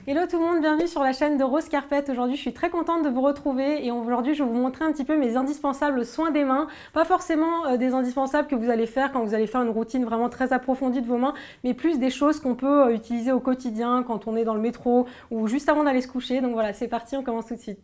Hello tout le monde, bienvenue sur la chaîne de Rose Carpet. Aujourd'hui je suis très contente de vous retrouver et aujourd'hui je vais vous montrer un petit peu mes indispensables soins des mains. Pas forcément des indispensables que vous allez faire quand vous allez faire une routine vraiment très approfondie de vos mains, mais plus des choses qu'on peut utiliser au quotidien quand on est dans le métro ou juste avant d'aller se coucher. Donc voilà, c'est parti, on commence tout de suite.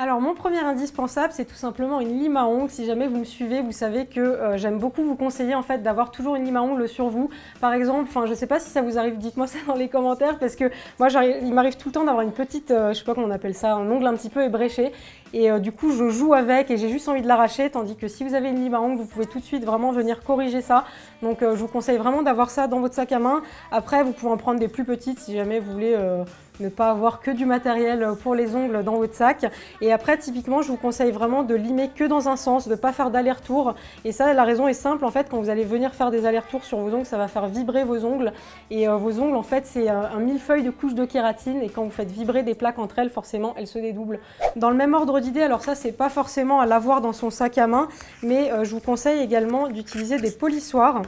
Alors mon premier indispensable, c'est tout simplement une lime à ongles. Si jamais vous me suivez, vous savez que j'aime beaucoup vous conseiller en fait d'avoir toujours une lime à ongles sur vous. Par exemple, je sais pas si ça vous arrive, dites-moi ça dans les commentaires parce que moi il m'arrive tout le temps d'avoir une petite, je sais pas comment on appelle ça, un ongle un petit peu ébréché et du coup je joue avec et j'ai juste envie de l'arracher, tandis que si vous avez une lime à ongles, vous pouvez tout de suite vraiment venir corriger ça. Donc je vous conseille vraiment d'avoir ça dans votre sac à main. Après, vous pouvez en prendre des plus petites si jamais vous voulez ne pas avoir que du matériel pour les ongles dans votre sac. Et après, typiquement, je vous conseille vraiment de limer que dans un sens, de ne pas faire d'aller-retour. Et ça, la raison est simple, en fait, quand vous allez venir faire des allers-retours sur vos ongles, ça va faire vibrer vos ongles. Et vos ongles, en fait, c'est un millefeuille de couches de kératine. Et quand vous faites vibrer des plaques entre elles, forcément, elles se dédoublent. Dans le même ordre d'idée, alors ça, c'est pas forcément à l'avoir dans son sac à main, mais je vous conseille également d'utiliser des polissoirs.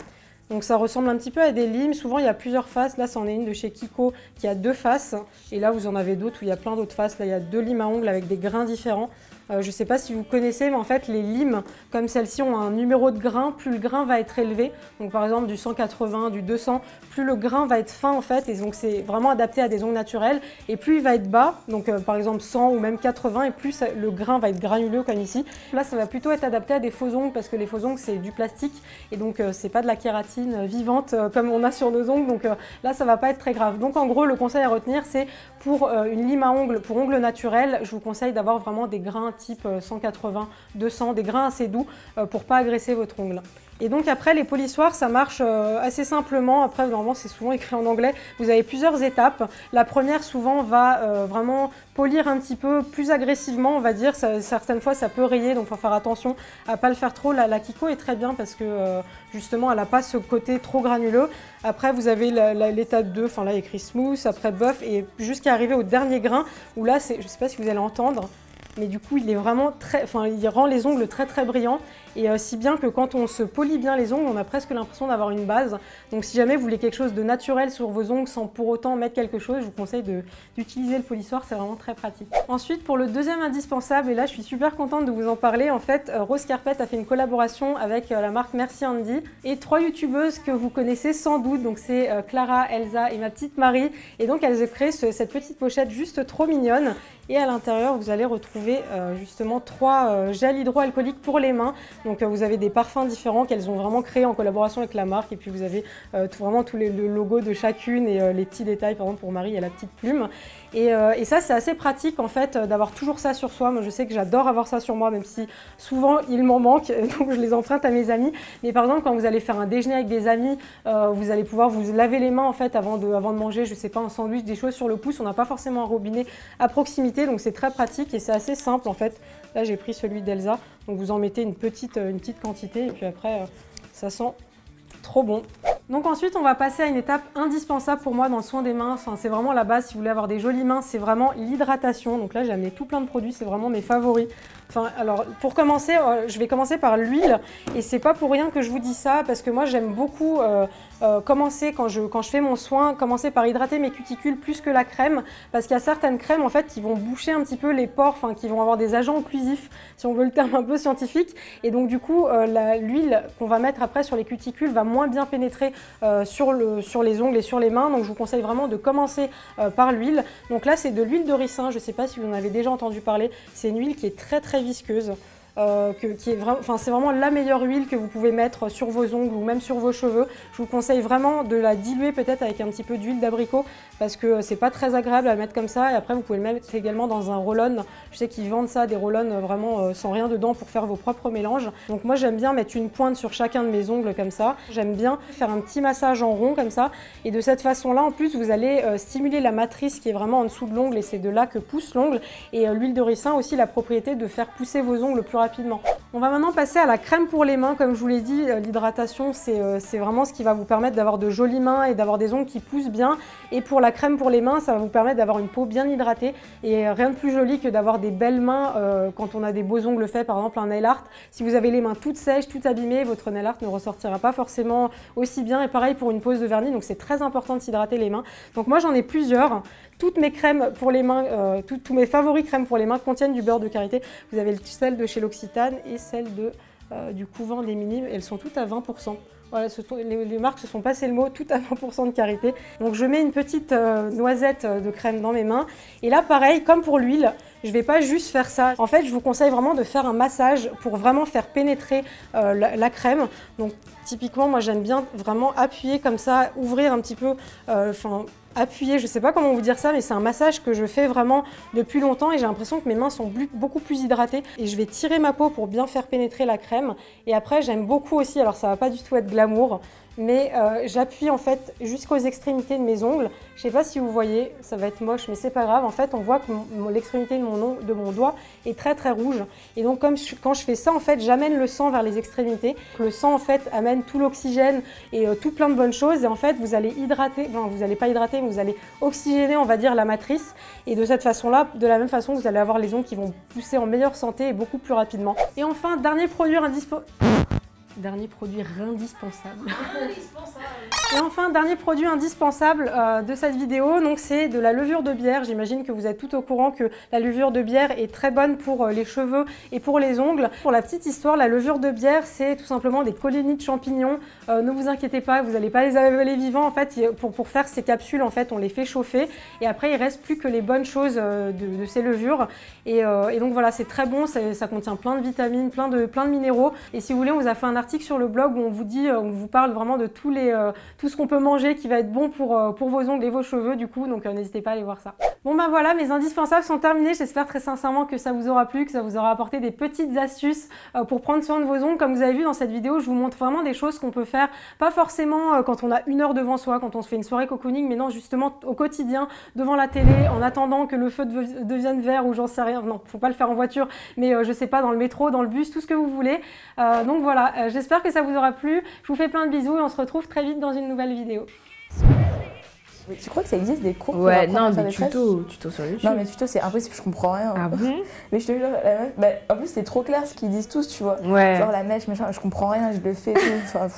Donc ça ressemble un petit peu à des limes, souvent il y a plusieurs faces, là c'en est une de chez Kiko qui a deux faces, et là vous en avez d'autres où il y a plein d'autres faces, là il y a deux limes à ongles avec des grains différents. Je ne sais pas si vous connaissez, mais en fait les limes comme celle-ci ont un numéro de grain, plus le grain va être élevé, donc par exemple du 180, du 200, plus le grain va être fin en fait, et donc c'est vraiment adapté à des ongles naturels, et plus il va être bas, donc par exemple 100 ou même 80, et plus le grain va être granuleux comme ici. Là ça va plutôt être adapté à des faux ongles, parce que les faux ongles c'est du plastique, et donc c'est pas de la kératine vivante comme on a sur nos ongles, donc là ça va pas être très grave. Donc en gros le conseil à retenir, c'est pour une lime à ongles, pour ongles naturels, je vous conseille d'avoir vraiment des grains type 180, 200, des grains assez doux pour pas agresser votre ongle. Et donc après les polissoirs ça marche assez simplement, après normalement c'est souvent écrit en anglais, vous avez plusieurs étapes. La première souvent va vraiment polir un petit peu plus agressivement on va dire, certaines fois ça peut rayer donc il faut faire attention à pas le faire trop. La Kiko est très bien parce que justement elle n'a pas ce côté trop granuleux. Après vous avez l'étape 2, enfin là il y a écrit smooth, après buff et jusqu'à arriver au dernier grain où là je sais pas si vous allez entendre, mais du coup il est vraiment très, il rend les ongles très très brillants et si bien que quand on se polit bien les ongles, on a presque l'impression d'avoir une base. Donc si jamais vous voulez quelque chose de naturel sur vos ongles sans pour autant mettre quelque chose, je vous conseille d'utiliser le polissoir, c'est vraiment très pratique. Ensuite pour le deuxième indispensable, et là je suis super contente de vous en parler, en fait Rose Carpet a fait une collaboration avec la marque Merci Andy et trois youtubeuses que vous connaissez sans doute, donc c'est Clara, Elsa et ma petite Marie, et donc elles ont créé cette petite pochette juste trop mignonne. Et à l'intérieur, vous allez retrouver justement 3 gels hydroalcooliques pour les mains. Donc vous avez des parfums différents qu'elles ont vraiment créés en collaboration avec la marque. Et puis vous avez vraiment tous le logo de chacune et les petits détails. Par exemple pour Marie, il y a la petite plume. Et ça, c'est assez pratique en fait d'avoir toujours ça sur soi. Moi, je sais que j'adore avoir ça sur moi, même si souvent il m'en manque, donc je les emprunte à mes amis. Mais par exemple, quand vous allez faire un déjeuner avec des amis, vous allez pouvoir vous laver les mains en fait avant de manger, je sais pas, un sandwich, des choses sur le pouce. On n'a pas forcément un robinet à proximité, donc c'est très pratique et c'est assez simple en fait. Là, j'ai pris celui d'Elsa, donc vous en mettez une petite quantité et puis après, ça sent trop bon. Donc ensuite, on va passer à une étape indispensable pour moi dans le soin des mains. Enfin, c'est vraiment la base si vous voulez avoir des jolies mains, c'est vraiment l'hydratation. Donc là, j'ai amené tout plein de produits, c'est vraiment mes favoris. Enfin, alors pour commencer, je vais commencer par l'huile et c'est pas pour rien que je vous dis ça parce que moi j'aime beaucoup commencer quand je fais mon soin, commencer par hydrater mes cuticules plus que la crème parce qu'il y a certaines crèmes en fait qui vont boucher un petit peu les pores, enfin qui vont avoir des agents occlusifs si on veut le terme un peu scientifique et donc du coup l'huile qu'on va mettre après sur les cuticules va moins bien pénétrer sur les ongles et sur les mains, donc je vous conseille vraiment de commencer par l'huile. Donc là c'est de l'huile de ricin, je sais pas si vous en avez déjà entendu parler, c'est une huile qui est très visqueuse. C'est vraiment la meilleure huile que vous pouvez mettre sur vos ongles ou même sur vos cheveux. Je vous conseille vraiment de la diluer peut-être avec un petit peu d'huile d'abricot parce que c'est pas très agréable à le mettre comme ça et après vous pouvez le mettre également dans un roll-on. Je sais qu'ils vendent ça, des roll-on vraiment sans rien dedans pour faire vos propres mélanges. Donc moi j'aime bien mettre une pointe sur chacun de mes ongles comme ça. J'aime bien faire un petit massage en rond comme ça et de cette façon-là en plus vous allez stimuler la matrice qui est vraiment en dessous de l'ongle et c'est de là que pousse l'ongle et l'huile de ricin aussi la propriété de faire pousser vos ongles plus rapidement. On va maintenant passer à la crème pour les mains. Comme je vous l'ai dit, l'hydratation, c'est vraiment ce qui va vous permettre d'avoir de jolies mains et d'avoir des ongles qui poussent bien. Et pour la crème pour les mains, ça va vous permettre d'avoir une peau bien hydratée. Et rien de plus joli que d'avoir des belles mains quand on a des beaux ongles faits, par exemple un nail art. Si vous avez les mains toutes sèches, toutes abîmées, votre nail art ne ressortira pas forcément aussi bien. Et pareil pour une pose de vernis, donc c'est très important de s'hydrater les mains. Donc moi j'en ai plusieurs. Toutes mes crèmes pour les mains, tous mes favoris crèmes pour les mains contiennent du beurre de karité. Vous avez celle de chez L'Occitane et celle du Couvent des Minimes. Elles sont toutes à 20%. Voilà, les marques se sont passées le mot, tout à 20% de karité. Donc je mets une petite noisette de crème dans mes mains. Et là pareil, comme pour l'huile, je ne vais pas juste faire ça. En fait, je vous conseille vraiment de faire un massage pour vraiment faire pénétrer la crème. Donc typiquement, moi j'aime bien vraiment appuyer comme ça, ouvrir un petit peu, appuyer, je ne sais pas comment vous dire ça, mais c'est un massage que je fais vraiment depuis longtemps et j'ai l'impression que mes mains sont beaucoup plus hydratées. Et je vais tirer ma peau pour bien faire pénétrer la crème. Et après, j'aime beaucoup aussi, alors ça va pas du tout être glamour, mais j'appuie en fait jusqu'aux extrémités de mes ongles. Je sais pas si vous voyez, ça va être moche, mais c'est pas grave. En fait, on voit que l'extrémité de mon doigt est très très rouge. Et donc quand je fais ça, en fait, j'amène le sang vers les extrémités. Le sang en fait amène tout l'oxygène et tout plein de bonnes choses. Et en fait, vous allez hydrater, enfin vous n'allez pas hydrater, mais vous allez oxygéner, on va dire, la matrice. Et de cette façon-là, de la même façon, vous allez avoir les ongles qui vont pousser en meilleure santé et beaucoup plus rapidement. Et enfin, dernier produit indispensable. Et enfin, dernier produit indispensable de cette vidéo, donc c'est de la levure de bière. J'imagine que vous êtes tout au courant que la levure de bière est très bonne pour les cheveux et pour les ongles. Pour la petite histoire, la levure de bière, c'est tout simplement des colonies de champignons. Ne vous inquiétez pas, vous n'allez pas les avaler vivants. En fait, pour faire ces capsules, en fait, on les fait chauffer et après, il ne reste plus que les bonnes choses de ces levures. Et donc voilà, c'est très bon, ça contient plein de vitamines, plein de minéraux. Et si vous voulez, on vous a fait un article sur le blog où on vous dit, on vous parle vraiment de tout ce qu'on peut manger qui va être bon pour vos ongles et vos cheveux du coup, donc n'hésitez pas à aller voir ça. Bon bah voilà, mes indispensables sont terminés. J'espère très sincèrement que ça vous aura plu, que ça vous aura apporté des petites astuces pour prendre soin de vos ongles. Comme vous avez vu dans cette vidéo, je vous montre vraiment des choses qu'on peut faire, pas forcément quand on a une heure devant soi, quand on se fait une soirée cocooning, mais non, justement au quotidien, devant la télé, en attendant que le feu devienne vert ou j'en sais rien. Non, faut pas le faire en voiture, mais je sais pas, dans le métro, dans le bus, tout ce que vous voulez. Donc voilà, j'espère que ça vous aura plu. Je vous fais plein de bisous et on se retrouve très vite dans une nouvelle vidéo. Tu crois que ça existe des cours Ouais, non, des tutos sur YouTube. Non, mais tutos, c'est impossible, je comprends rien. Ah bon? Mais je te jure, la meuf, en plus, c'est trop clair ce qu'ils disent tous, tu vois. Ouais. Genre la mèche, machin, je comprends rien, je le fais, tout. Enfin,